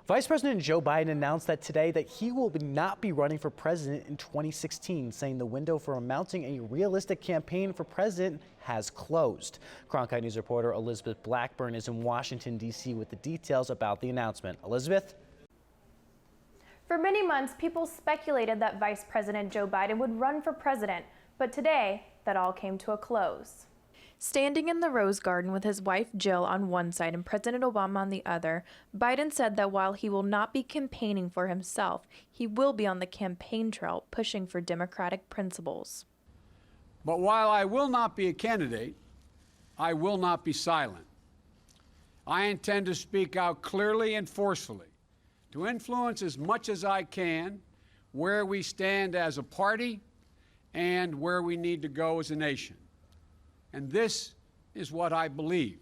Vice President Joe Biden announced that today that he will not be running for president in 2016, saying the window for mounting a realistic campaign for president has closed. Cronkite News reporter Elizabeth Blackburn is in Washington, D.C. with the details about the announcement. Elizabeth? For many months, people speculated that Vice President Joe Biden would run for president, but today that all came to a close. Standing in the Rose Garden with his wife Jill on one side and President Obama on the other, Biden said that while he will not be campaigning for himself, he will be on the campaign trail pushing for democratic principles. But while I will not be a candidate, I will not be silent. I intend to speak out clearly and forcefully, to influence as much as I can where we stand as a party and where we need to go as a nation. And this is what I believe.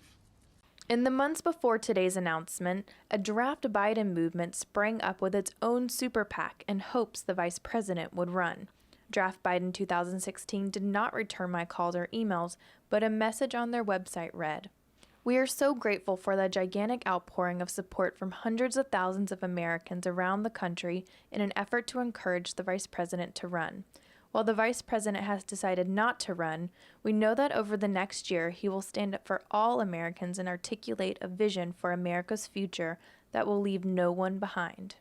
In the months before today's announcement, a draft Biden movement sprang up with its own super PAC in hopes the vice president would run. Draft Biden 2016 did not return my calls or emails, but a message on their website read, "We are so grateful for the gigantic outpouring of support from hundreds of thousands of Americans around the country in an effort to encourage the vice president to run. While the vice president has decided not to run, we know that over the next year he will stand up for all Americans and articulate a vision for America's future that will leave no one behind."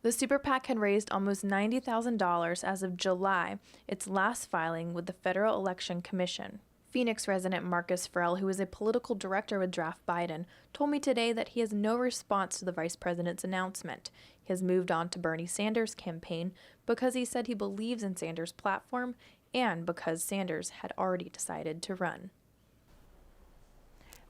The Super PAC had raised almost $90,000 as of July, its last filing with the Federal Election Commission. Phoenix resident Marcus Farrell, who is a political director with Draft Biden, told me today that he has no response to the vice president's announcement. He has moved on to Bernie Sanders' campaign because he said he believes in Sanders' platform and because Sanders had already decided to run.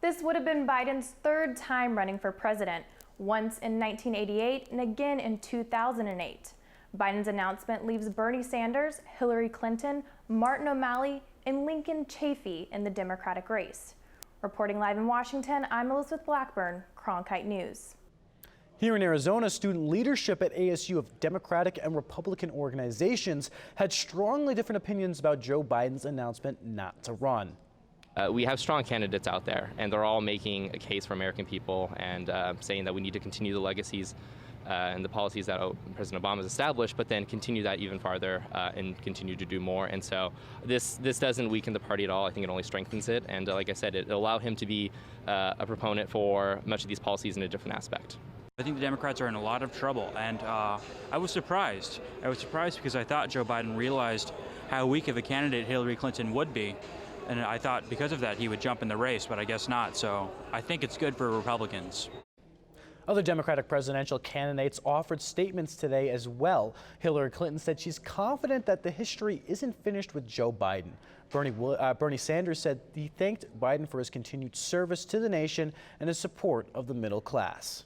This would have been Biden's third time running for president, once in 1988 and again in 2008. Biden's announcement leaves Bernie Sanders, Hillary Clinton, Martin O'Malley, and Lincoln Chafee in the Democratic race. Reporting live in Washington, I'm Elizabeth Blackburn, Cronkite News. Here in Arizona, student leadership at ASU of Democratic and Republican organizations had strongly different opinions about Joe Biden's announcement not to run. We have strong candidates out there, and they're all making a case for American people and saying that we need to continue the legacies and the policies that President Obama has established, but then continue that even farther and continue to do more. And so this doesn't weaken the party at all. I think it only strengthens it. And like I said, it'll allow him to be a proponent for much of these policies in a different aspect. I think the Democrats are in a lot of trouble, and I was surprised. I was surprised because I thought Joe Biden realized how weak of a candidate Hillary Clinton would be. And I thought because of that he would jump in the race, but I guess not. So I think it's good for Republicans. Other Democratic presidential candidates offered statements today as well. Hillary Clinton said she's confident that the history isn't finished with Joe Biden. Bernie Sanders said he thanked Biden for his continued service to the nation and his support of the middle class.